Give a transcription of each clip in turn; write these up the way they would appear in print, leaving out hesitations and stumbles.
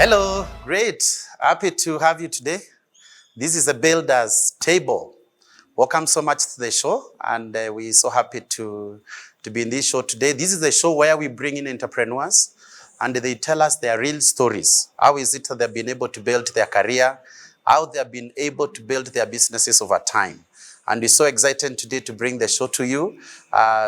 Hello, great. Happy to have you today. This is a builder's table. Welcome so much to the show, and we're so happy to be in this show today. This is a show where we bring in entrepreneurs, and they tell us their real stories. How is it that they've been able to build their career, how they've been able to build their businesses over time. And we're so excited today to bring the show to you,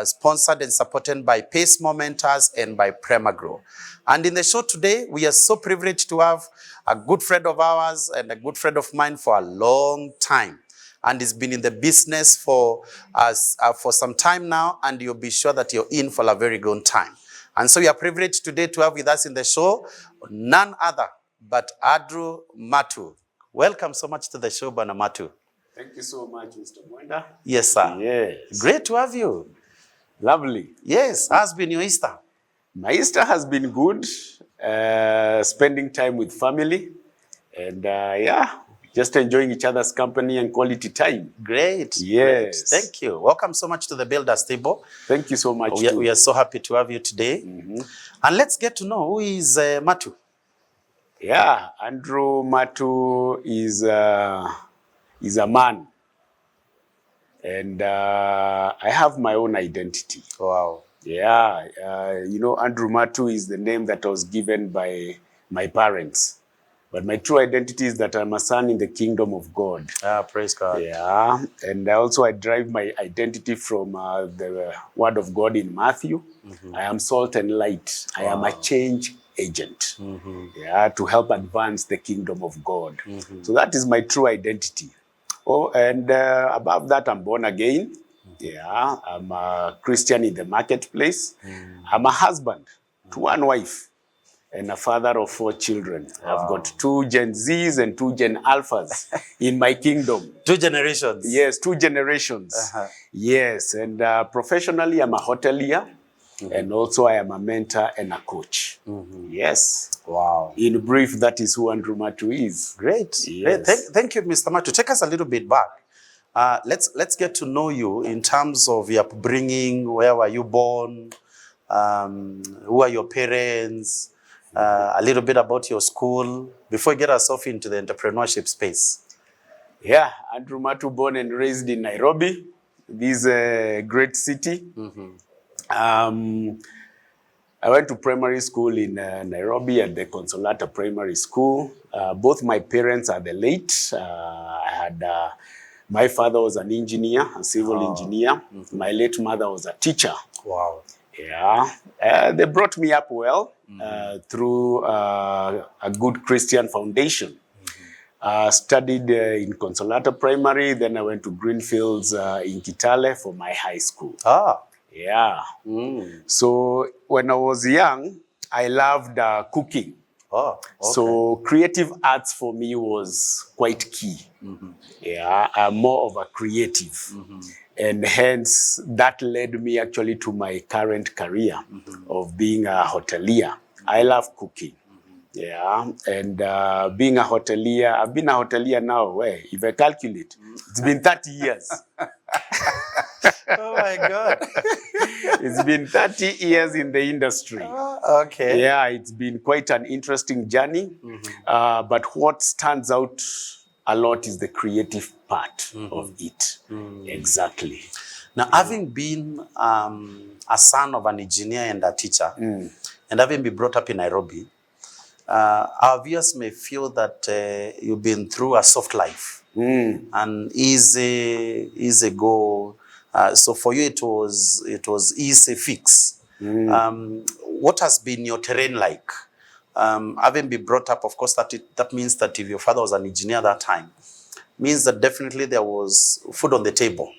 sponsored and supported by Pace Momenters and by Premagrow. And in the show today, we are so privileged to have a good friend of ours and a good friend of mine for a long time. And he's been in the business for some time now, and you'll be sure that you're in for a very good time. And so we are privileged today to have with us in the show none other but Andrew Matu. Welcome so much to the show, Bana Matu. Thank you so much, Mr. Mwenda. Yes, sir. Yes. Great to have you. Lovely. Yes. How's been your Easter? My Easter has been good. Spending time with family. And just enjoying each other's company and quality time. Great. Yes. Great. Thank you. Welcome so much to the Builders Table. Thank you so much. We are so happy to have you today. Mm-hmm. And let's get to know who is Matu. Yeah, Andrew Matu is a man. And I have my own identity. Wow. Yeah, Andrew Matu is the name that was given by my parents. But my true identity is that I'm a son in the kingdom of God. Praise God. Yeah, and I derive my identity from the word of God in Matthew. Mm-hmm. I am salt and light. Wow. I am a change agent. Mm-hmm. Yeah, to help advance the kingdom of God. Mm-hmm. So that is my true identity. Oh, and above that, I'm born again. Yeah, I'm a Christian in the marketplace. I'm a husband to one wife and a father of 4 children. Wow. I've got 2 Gen Zs and 2 Gen Alphas in my kingdom. 2 generations? Yes, 2 generations. Uh-huh. Yes, and professionally, I'm a hotelier. Mm-hmm. And also I am a mentor and a coach. Mm-hmm. Yes. Wow. In brief, that is who Andrew Matu is. Great. Yes. Great. Thank you, Mr. Matu. Take us a little bit back. Let's get to know you in terms of your upbringing. Where were you born? Who are your parents? A little bit about your school before we get ourselves into the entrepreneurship space. Yeah, Andrew Matu, born and raised in Nairobi, this great city. Mm-hmm. I went to primary school in Nairobi at the Consolata Primary School. Both my parents are the late. I had my father was an engineer, a civil engineer. Mm-hmm. My late mother was a teacher. Wow. Yeah. They brought me up well through a good Christian foundation. Mm-hmm. Studied in Consolata Primary, then I went to Greenfields in Kitale for my high school. Yeah. So when I was young, I loved cooking. Oh, okay. So creative arts for me was quite key. Mm-hmm. Yeah, I'm more of a creative. Mm-hmm. And hence that led me actually to my current career of being a hotelier. I love cooking. Yeah, and being a hotelier, I've been a hotelier now, if I calculate, it's been 30 years. Oh my God. It's been 30 years in the industry. Okay. Yeah, it's been quite an interesting journey. Mm-hmm. But what stands out a lot is the creative part of it. Mm-hmm. Exactly. Now, having been a son of an engineer and a teacher, and having been brought up in Nairobi, our viewers may feel that you've been through a soft life, an easy go. So for you, it was easy fix. What has been your terrain like? Having been brought up, of course, that means that if your father was an engineer that time, means that definitely there was food on the table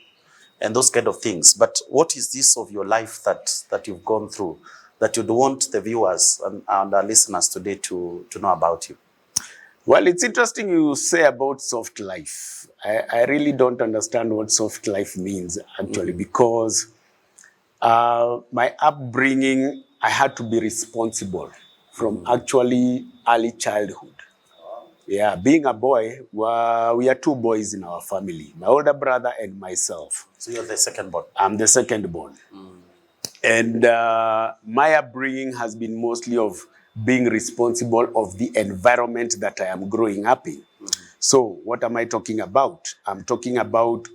and those kind of things. But what is this of your life that you've gone through that you'd want the viewers and our listeners today to know about you? Well, it's interesting you say about soft life. I really don't understand what soft life means, actually, because my upbringing, I had to be responsible from actually early childhood. Yeah, being a boy, we are 2 boys in our family, my older brother and myself. So you're the second born? I'm the second born. And my upbringing has been mostly of being responsible of the environment that I am growing up in. So what am I talking about? I'm talking about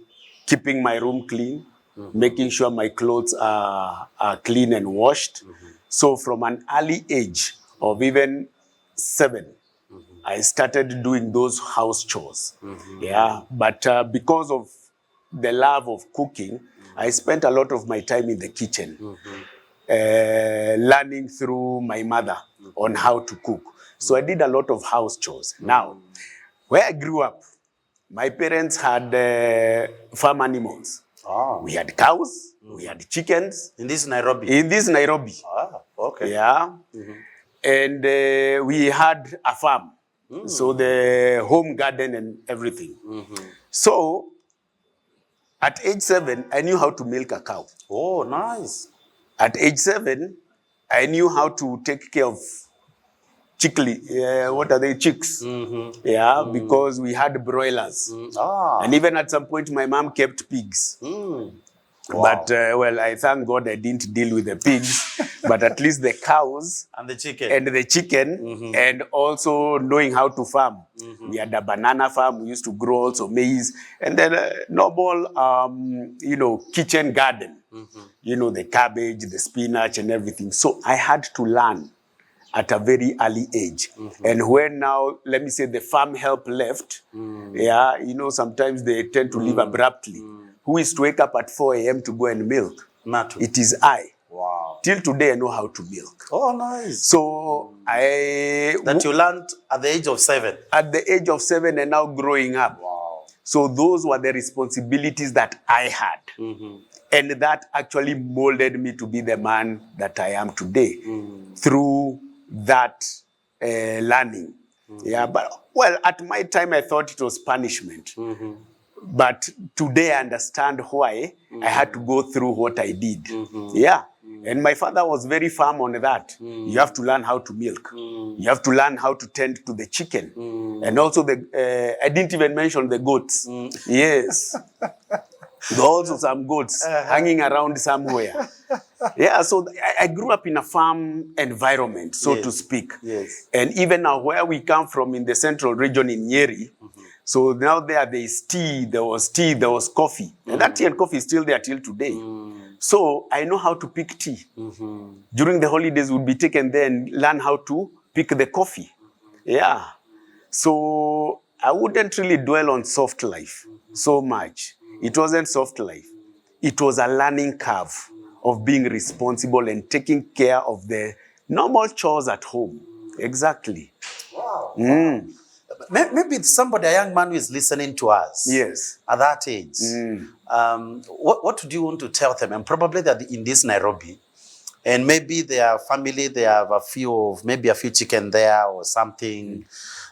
keeping my room clean, making sure my clothes are clean and washed. So from an early age of even 7, I started doing those house chores. Yeah, but because of the love of cooking, I spent a lot of my time in the kitchen, learning through my mother on how to cook. So I did a lot of house chores. Now, where I grew up, my parents had farm animals. Ah. We had cows, we had chickens. In this Nairobi? In this Nairobi. Ah, okay. Yeah. And we had a farm. So the home garden and everything. So at age 7, I knew how to milk a cow. Oh, nice. At age 7, I knew how to take care of what are they? Chicks. Yeah, because we had broilers. Ah. And even at some point, my mom kept pigs. Wow. But, well, I thank God I didn't deal with the pigs, but at least the cows And the chicken. and also knowing how to farm. We had a banana farm. We used to grow also maize, and then a normal, kitchen garden. The cabbage, the spinach, and everything. So I had to learn at a very early age. And when now, let me say, the farm help left, sometimes they tend to leave abruptly. Who is to wake up at 4 a.m. to go and milk? Matu. It is I. Wow. Till today, I know how to milk. Oh, nice. So That you learned at the age of 7? At the age of 7 and now growing up. Wow. So those were the responsibilities that I had. And that actually molded me to be the man that I am today through that learning. Yeah, but well, at my time, I thought it was punishment. But today I understand why I had to go through what I did. Yeah. And my father was very firm on that. You have to learn how to milk. You have to learn how to tend to the chicken. And also I didn't even mention the goats. Yes. There are also some goats hanging around somewhere. Yeah, so I grew up in a farm environment, so to speak. Yes. And even now where we come from in the central region in Nyeri, so now there is tea, there was coffee. And that tea and coffee is still there till today. So I know how to pick tea. During the holidays, we'll be taken there and learn how to pick the coffee. Yeah. So I wouldn't really dwell on soft life so much. It wasn't soft life. It was a learning curve of being responsible and taking care of the normal chores at home. Exactly. Wow. Maybe it's somebody, a young man who is listening to us. Yes. At that age. What do you want to tell them? And probably they're in this Nairobi. And maybe their family, they have a few chicken there or something.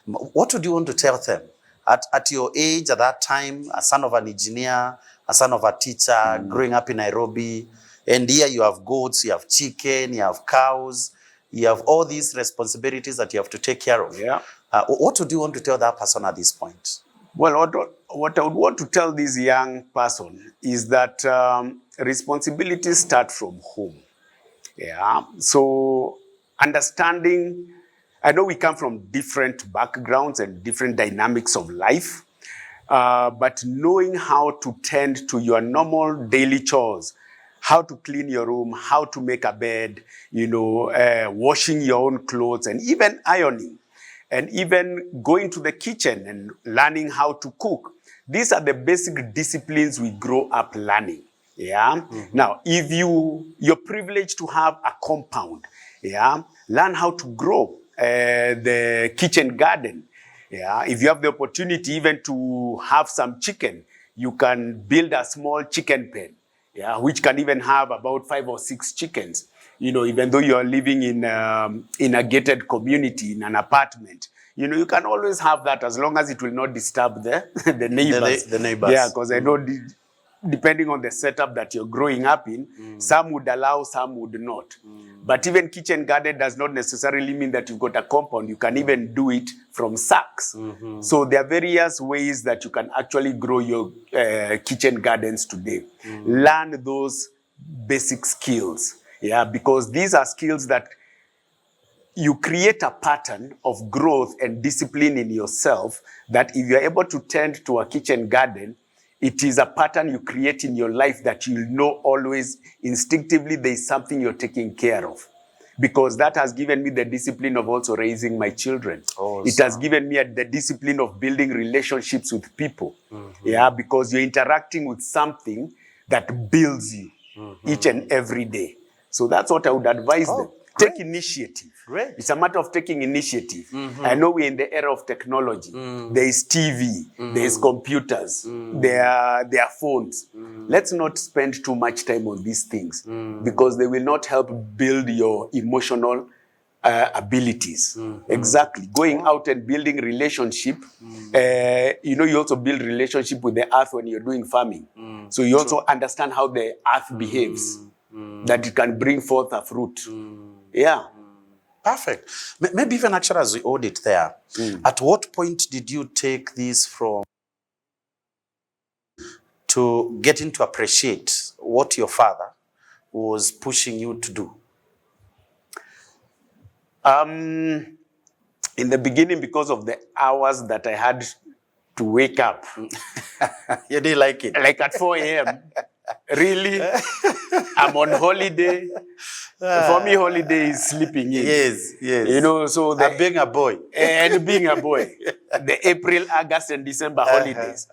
What would you want to tell them? At your age, at that time, a son of an engineer, a son of a teacher, growing up in Nairobi, and here you have goats, you have chicken, you have cows, you have all these responsibilities that you have to take care of. Yeah. What would you want to tell that person at this point? Well, what I would want to tell this young person is that responsibilities start from home. Yeah. So understanding, I know we come from different backgrounds and different dynamics of life, but knowing how to tend to your normal daily chores, how to clean your room, how to make a bed, washing your own clothes, and even ironing, and even going to the kitchen and learning how to cook. These are the basic disciplines we grow up learning. Yeah. Now, if you're privileged to have a compound, yeah, learn how to grow the kitchen garden. Yeah. If you have the opportunity even to have some chicken, you can build a small chicken pen, yeah, which can even have about 5 or 6 chickens. Even though you are living in a gated community, in an apartment, you can always have that as long as it will not disturb the neighbors. The neighbors. Yeah, because I know depending on the setup that you're growing up in, some would allow, some would not. But even kitchen garden does not necessarily mean that you've got a compound. You can even do it from sacks. So there are various ways that you can actually grow your kitchen gardens today. Learn those basic skills. Yeah, because these are skills that you create a pattern of growth and discipline in yourself that if you're able to tend to a kitchen garden, it is a pattern you create in your life that you'll know always instinctively there's something you're taking care of. Because that has given me the discipline of also raising my children. Awesome. It has given me the discipline of building relationships with people. Yeah, because you're interacting with something that builds you each and every day. So that's what I would advise them. Great. Take initiative. Great. It's a matter of taking initiative. I know we're in the era of technology. There is TV, there is computers, there are phones. Let's not spend too much time on these things because they will not help build your emotional abilities. Exactly. Going out and building relationship. You also build relationship with the earth when you're doing farming. So you also understand how the earth behaves, that it can bring forth a fruit. Yeah. Perfect. Maybe even actually as we audit there, at what point did you take this from to getting to appreciate what your father was pushing you to do? In the beginning, because of the hours that I had to wake up. You didn't like it? Like at 4 a.m. Really? I'm on holiday. For me, holiday is sleeping in. Yes, yes. So being a boy. And being a boy. The April, August, and December holidays.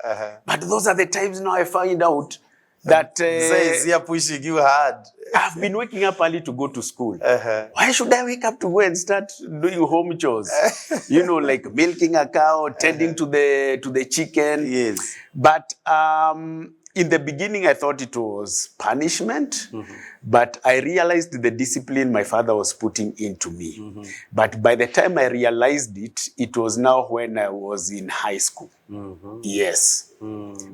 But those are the times now I find out that Says you're pushing you hard. I've been waking up early to go to school. Why should I wake up to go and start doing home chores? Like milking a cow, tending to the chicken. Yes. But in the beginning, I thought it was punishment, but I realized the discipline my father was putting into me. But by the time I realized it, it was now when I was in high school. Yes,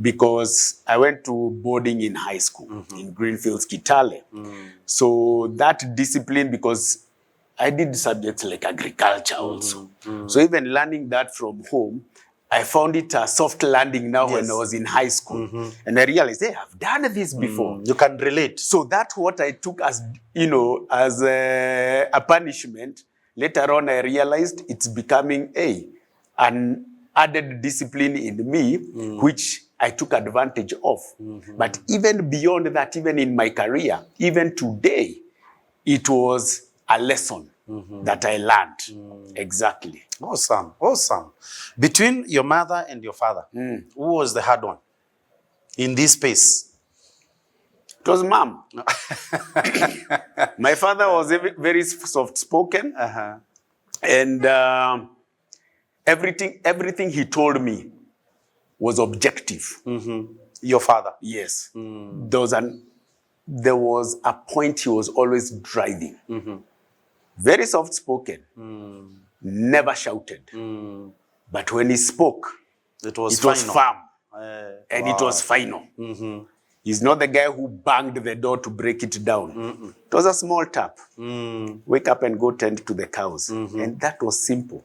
because I went to boarding in high school in Greenfields, Kitale. So that discipline, because I did subjects like agriculture also. So even learning that from home, I found it a soft landing now when I was in high school. And I realized, hey, I've done this before. You can relate. So that's what I took as, as a punishment. Later on, I realized it's becoming an added discipline in me, which I took advantage of. But even beyond that, even in my career, even today, it was a lesson that I learned. Exactly. Awesome, awesome. Between your mother and your father, who was the hard one in this space? It was mom. My father was very soft-spoken, and everything he told me was objective. Your father? Yes. There was a point he was always driving. Very soft-spoken. Never shouted. But when he spoke, it was firm. And it was final. He's not the guy who banged the door to break it down. It was a small tap. Wake up and go tend to the cows. And that was simple.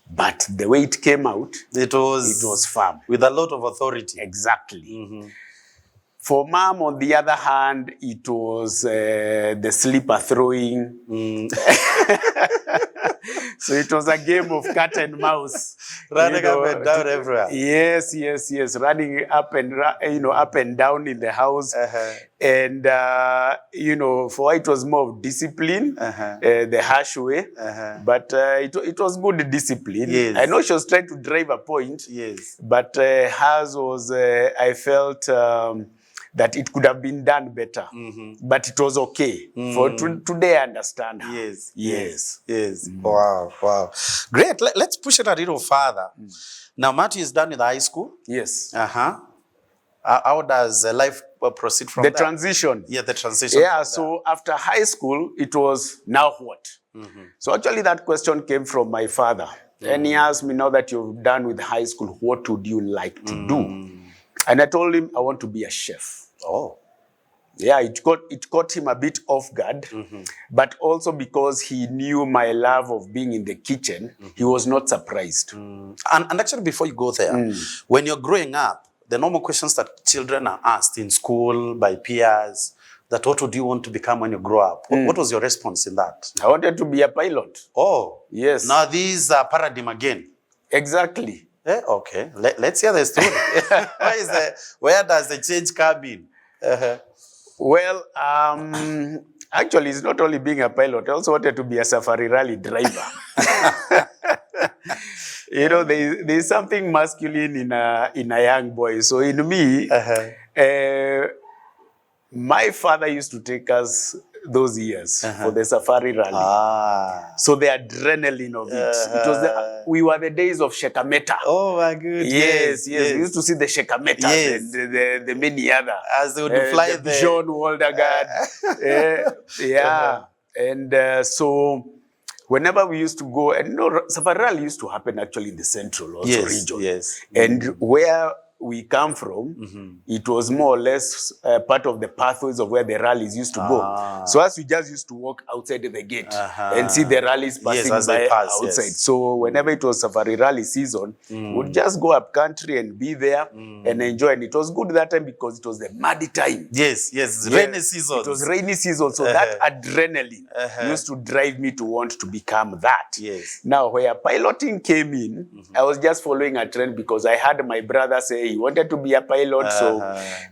But the way it came out, it was firm. With a lot of authority. Exactly. For mom, on the other hand, it was the slipper throwing. So it was a game of cat and mouse. Running up and down everywhere. Yes. Running up and down in the house. And, for it was more of discipline, the harsh way. But it was good discipline. Yes. I know she was trying to drive a point. Yes. But hers was, I felt... that it could have been done better, but it was okay. For today, I understand her. Yes. Wow. Great. Let's push it a little further. Now, Matu is done with high school. Yes. How does life proceed from there? The transition. Yeah, the transition. Yeah, so after high school, it was now what? So actually that question came from my father. And he asked me, now that you've done with high school, what would you like to do? And I told him, I want to be a chef. Oh. Yeah, it caught him a bit off guard, but also because he knew my love of being in the kitchen, he was not surprised. And actually, before you go there, when you're growing up, the normal questions that children are asked in school by peers, that what would you want to become when you grow up? What was your response in that? I wanted to be a pilot. Oh. Yes. Now these are paradigm again. Exactly. Okay. Let's hear the story. Where does the change come in? Well, actually, it's not only being a pilot. I also wanted to be a safari rally driver. You know, there's something masculine in a young boy. So in me, my father used to take us those years for the safari rally. So the adrenaline of it. We were the days of Shekameta. Oh my goodness. Yes. We used to see the Shekametas and the many other. As they would fly the John Waldergard. And so whenever we used to go, and safari rally used to happen actually in the central region. Yes. And where we come from, it was more or less part of the pathways of where the rallies used to go. So as we just used to walk outside the gate and see the rallies passing by outside. So whenever it was safari rally season, we'd just go up country and be there and enjoy. And it was good that time because it was the muddy time. Yes. Rainy season. It was rainy season. So that adrenaline used to drive me to want to become that. Yes. Now, where piloting came in, I was just following a trend because I had my brother say he wanted to be a pilot.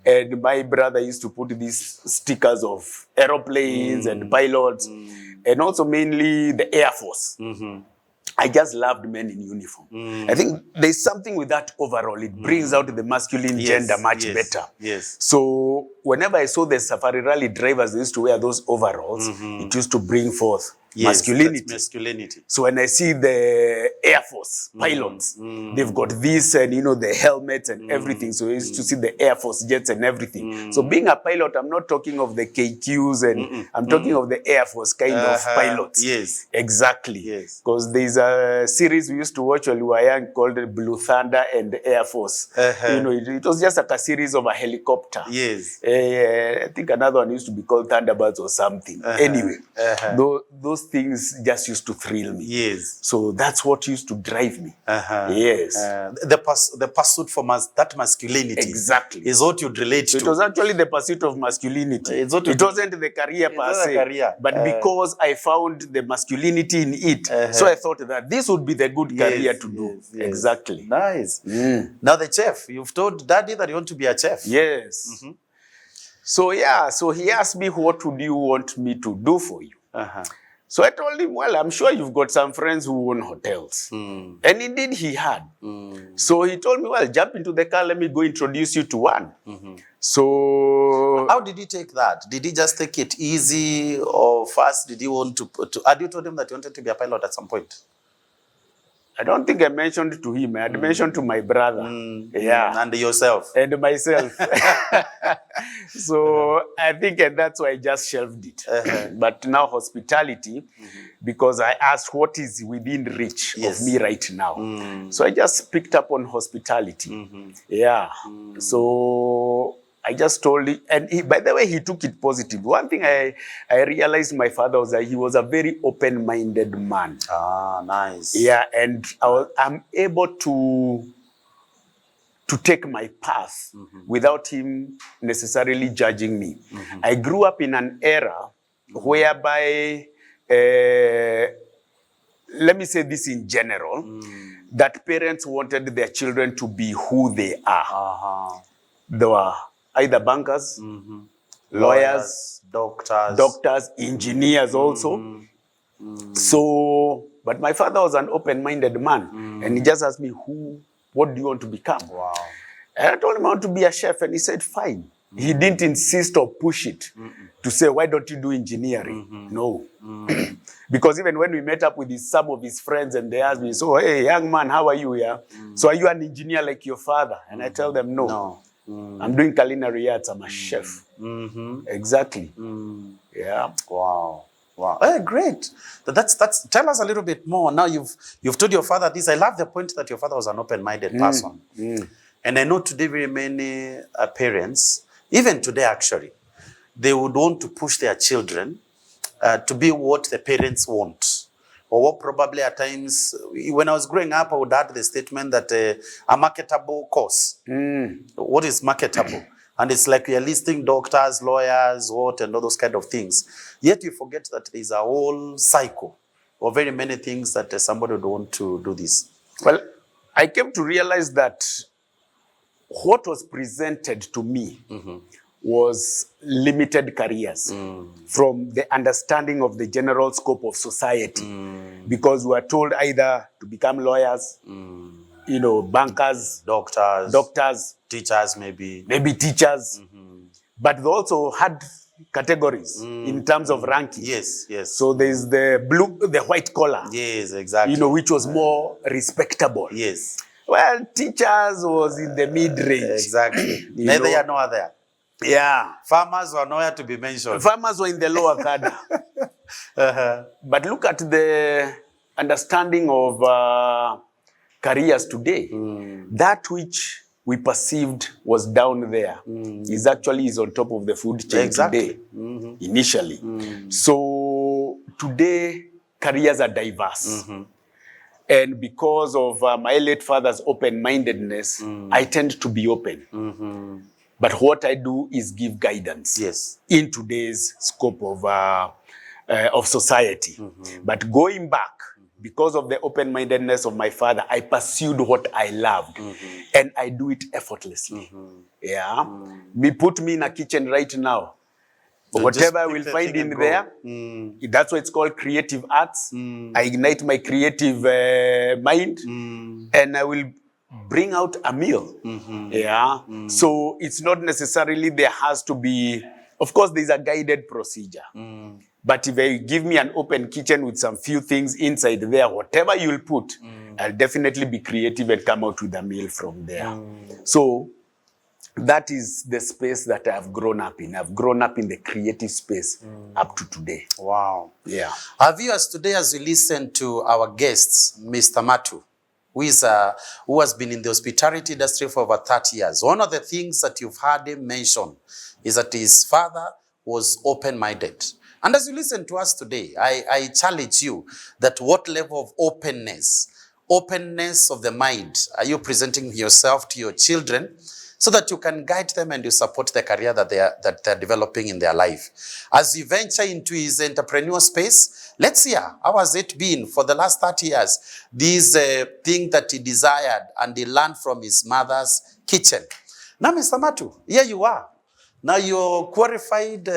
And my brother used to put these stickers of aeroplanes and pilots, and also mainly the Air Force. I just loved men in uniform. I think there's something with that overall. It brings out the masculine gender much better. Yes. So whenever I saw the safari rally drivers, they used to wear those overalls. It used to bring forth masculinity. So when I see the Air Force pilots, they've got this and the helmets and everything. So I used to see the Air Force jets and everything. So being a pilot, I'm not talking of the KQs and I'm talking of the Air Force kind of pilots. Yes. Exactly. Yes. Because there's a series we used to watch when we were young called Blue Thunder and the Air Force. It was just like a series of a helicopter. Yes. I think another one used to be called Thunderbirds or something. Anyway, those things just used to thrill me. Yes. So that's what used to drive me. Yes. The pursuit for that masculinity. Exactly. Is what you'd relate to. It was actually the pursuit of masculinity. It wasn't the career per se. But because I found the masculinity in it, so I thought that this would be the good career to do. Yes. Exactly. Nice. Now the chef, you've told Daddy that you want to be a chef. Yes. So he asked me, what would you want me to do for you? So I told him, well, I'm sure you've got some friends who own hotels. And indeed he had. So he told me, well, jump into the car, let me go introduce you to one. So how did he take that? Did he just take it easy, or first did he want to had you told him that you wanted to be a pilot at some point? I don't think I mentioned to him. I had mentioned to my brother. And yourself. And myself. So I think that's why I just shelved it. But now hospitality, because I asked what is within reach of me right now. So I just picked up on hospitality. So I just told him, and by the way, he took it positive. One thing I realized my father was that he was a very open-minded man. Nice. Yeah, and I'm able to take my path without him necessarily judging me. I grew up in an era whereby, let me say this in general, that parents wanted their children to be who they are. They were either bankers, lawyers, doctors, engineers also. So, but my father was an open-minded man, and he just asked me, what do you want to become? Wow. And I told him I want to be a chef, and he said, fine. He didn't insist or push it to say, why don't you do engineering? No. Because even when we met up with some of his friends and they asked me, so, hey, young man, how are you? So are you an engineer like your father? And I tell them, no. I'm doing culinary arts. I'm a chef. Exactly. Yeah. Wow. Hey, great. That's. Tell us a little bit more. Now you've told your father this. I love the point that your father was an open-minded person. And I know today very many parents, even today actually, they would want to push their children to be what the parents want. Or what probably at times, when I was growing up, I would add the statement that a marketable course. What is marketable? And it's like you're listing doctors, lawyers, what, and all those kind of things. Yet you forget that there's a whole cycle of very many things that somebody would want to do this. Well, I came to realize that what was presented to me was limited careers from the understanding of the general scope of society. Because we were told either to become lawyers, bankers, doctors, teachers, maybe teachers. But they also had categories in terms of ranking. Yes. So there's the white collar. Yes, exactly. Which was more respectable. Yes. Well, teachers was in the mid-range. Exactly. Neither here nor there. Yeah. Farmers were nowhere to be mentioned. Farmers were in the lower cadre. But look at the understanding of careers today. That which we perceived was down there is on top of the food chain today, initially. So today, careers are diverse. And because of my late father's open-mindedness, I tend to be open. But what I do is give guidance in today's scope of society. But going back, because of the open-mindedness of my father, I pursued what I loved. And I do it effortlessly. Yeah. Put me in a kitchen right now. Whatever I will find in there, that's why it's called creative arts. I ignite my creative mind, and I will bring out a meal. Yeah. So it's not necessarily there has to be, of course, there's a guided procedure. But if you give me an open kitchen with some few things inside there, whatever you'll put, I'll definitely be creative and come out with a meal from there. So that is the space that I've grown up in. I've grown up in the creative space up to today. Wow. Yeah. Our viewers, today as we listen to our guests, Mr. Matu, who has been in the hospitality industry for over 30 years. One of the things that you've heard him mention is that his father was open-minded. And as you listen to us today, I challenge you that what level of openness of the mind are you presenting yourself to your children so that you can guide them and you support the career that they're developing in their life. As you venture into his entrepreneurial space, let's hear how has it been for the last 30 years, this thing that he desired and he learned from his mother's kitchen. Now, Mr. Matu, here you are. Now you're qualified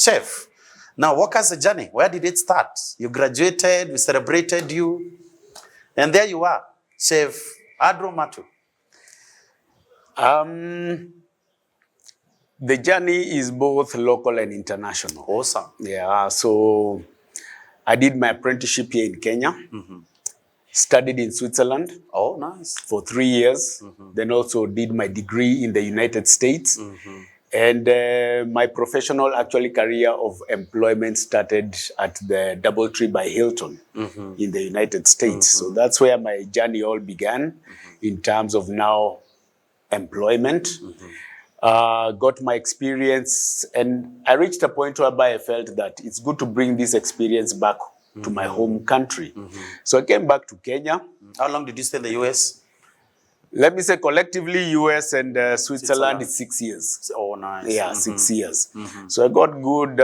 chef. Now, what was the journey? Where did it start? You graduated, we celebrated you, and there you are, Chef Adro Matu. The journey is both local and international. Awesome. Yeah, so I did my apprenticeship here in Kenya, studied in Switzerland. Oh, nice. For 3 years, then also did my degree in the United States. And my professional career of employment started at the Doubletree by Hilton in the United States. So that's where my journey all began in terms of now employment. Got my experience, and I reached a point whereby I felt that it's good to bring this experience back to my home country. So I came back to Kenya. How long did you stay in the US? Let me say collectively, US and Switzerland is 6 years. Oh, nice. Yeah, 6 years. So I got good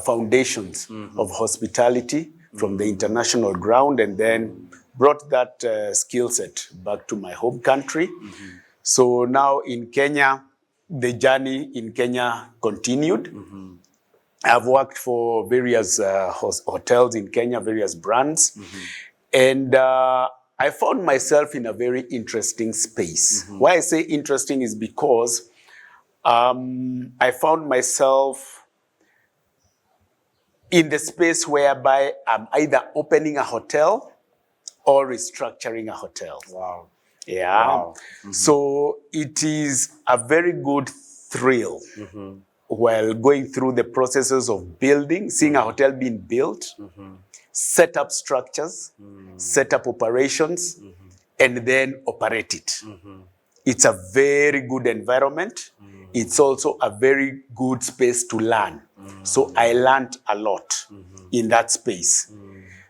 foundations of hospitality from the international ground, and then brought that skill set back to my home country. So now in Kenya, the journey in Kenya continued. I've worked for various hotels in Kenya, various brands. And I found myself in a very interesting space. Why I say interesting is because I found myself in the space whereby I'm either opening a hotel or restructuring a hotel. Wow. Yeah. Wow. So it is a very good thrill while going through the processes of building, seeing a hotel being built, set up structures, set up operations, and then operate it. It's a very good environment. It's also a very good space to learn. So I learned a lot in that space.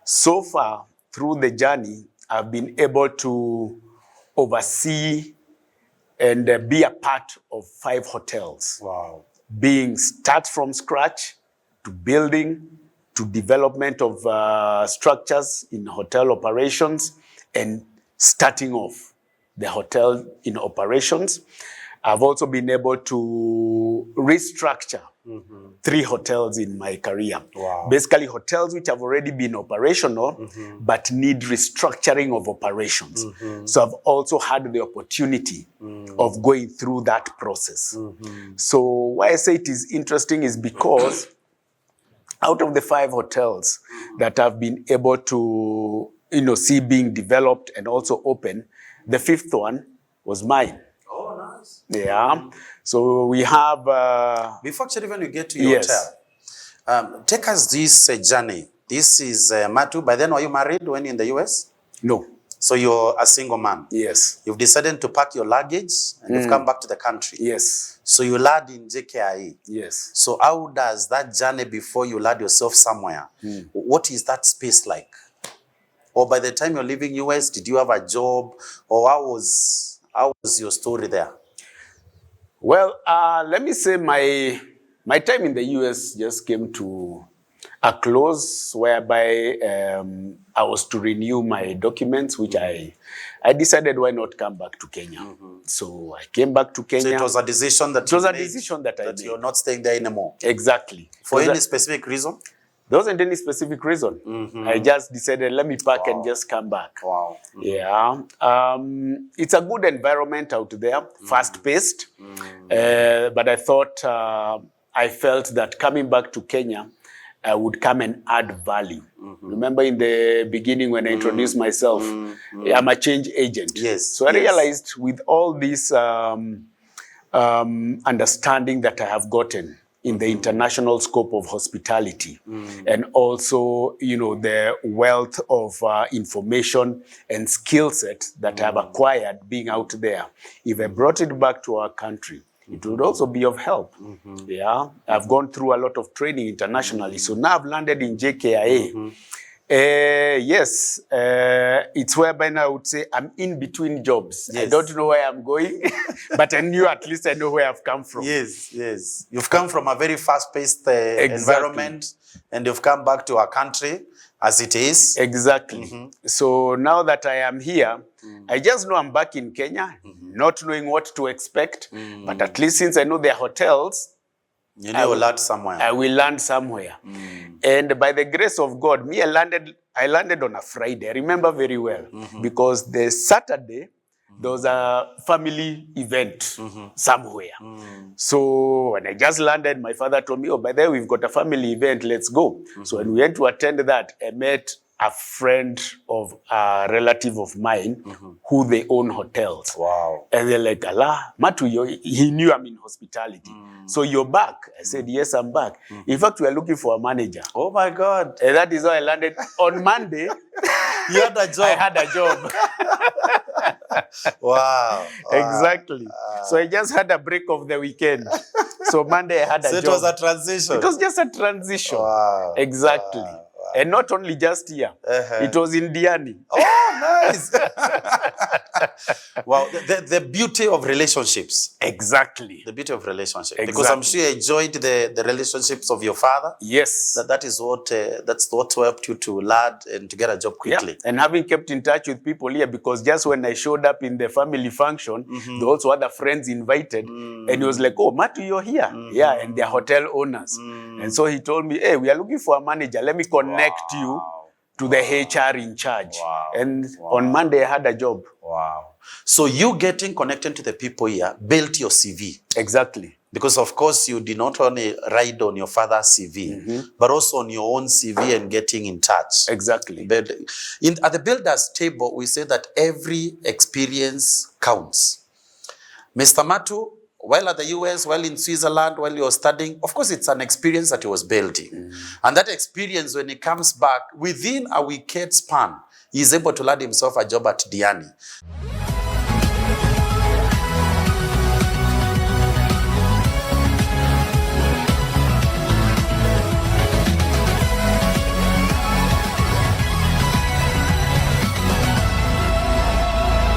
So far, through the journey, I've been able to oversee and be a part of 5 hotels. Wow. Being start from scratch to building to development of structures in hotel operations and starting off the hotel in operations. I've also been able to restructure 3 hotels in my career. Wow. Basically hotels which have already been operational but need restructuring of operations. So I've also had the opportunity of going through that process. So why I say it is interesting is because out of the 5 hotels that I've been able to see being developed and also open, the 5th one was mine. Oh, nice. Yeah. So we have... Before actually when you get to your hotel, take us this journey. This is Matu. By then, were you married when in the US? No. So you're a single man? Yes. You've decided to pack your luggage and you've come back to the country? Yes. So you land in JKIA? Yes. So how does that journey before you land yourself somewhere, what is that space like? Or by the time you're leaving US, did you have a job? Or how was your story there? Well, let me say my time in the US just came to a close whereby I was to renew my documents, which I decided why not come back to Kenya. So I came back to Kenya. So it was a decision that I made. You're not staying there anymore. Exactly. For any specific reason? There wasn't any specific reason. I just decided, let me pack and just come back. Wow. Yeah. It's a good environment out there, fast-paced. But I thought, I felt that coming back to Kenya, I would come and add value. Remember in the beginning when I introduced myself, I'm a change agent. Yes. So I realized with all this understanding that I have gotten in the international scope of hospitality, and also, the wealth of information and skill set that I have acquired being out there, if I brought it back to our country, it would also be of help. Yeah, I've gone through a lot of training internationally, so now I've landed in JKIA. Yes, it's whereby now I would say I'm in between jobs. Yes. I don't know where I'm going, but I knew at least I know where I've come from. Yes, yes. You've come from a very fast-paced environment, and you've come back to our country as it is. Exactly. So now that I am here, I just know I'm back in Kenya, not knowing what to expect, but at least since I know there are hotels, you know, land somewhere. I will land somewhere. And by the grace of God, I landed on a Friday. I remember very well, because the Saturday, there was a family event somewhere. So when I just landed, my father told me, oh, by the way, we've got a family event, let's go. So when we went to attend that, I met a friend of a relative of mine who they own hotels. Wow. And they're like, Allah, Matu, he knew I'm in hospitality. So you're back? I said, yes, I'm back. In fact, we are looking for a manager. Oh my God. And that is how I landed. On Monday, you had a job. I had a job. Wow. Exactly. So I just had a break of the weekend. So Monday I had a job. So it was a transition. It was just a transition. Wow. Exactly. Wow. And not only just here. It was in Diani. Oh, nice. Wow. The beauty of relationships. Exactly. The beauty of relationships. Exactly. Because I'm sure you enjoyed the relationships of your father. Yes. That is what that's what helped you to land and to get a job quickly. Yeah. And having kept in touch with people here, because just when I showed up in the family function, there were also other friends invited. And he was like, oh, Matu, you're here. Yeah, and they're hotel owners. And so he told me, hey, we are looking for a manager. Let me connect you to the HR in charge. And on Monday, I had a job. Wow. So you getting connected to the people here built your CV. Exactly. Because, of course, you did not only ride on your father's CV, but also on your own CV and getting in touch. Exactly. But at the builder's table, we say that every experience counts. Mr. Matu, while at the US, while in Switzerland, while you're studying, of course, it's an experience that he was building. And that experience, when he comes back, within a weekend span, he's able to land himself a job at Diani.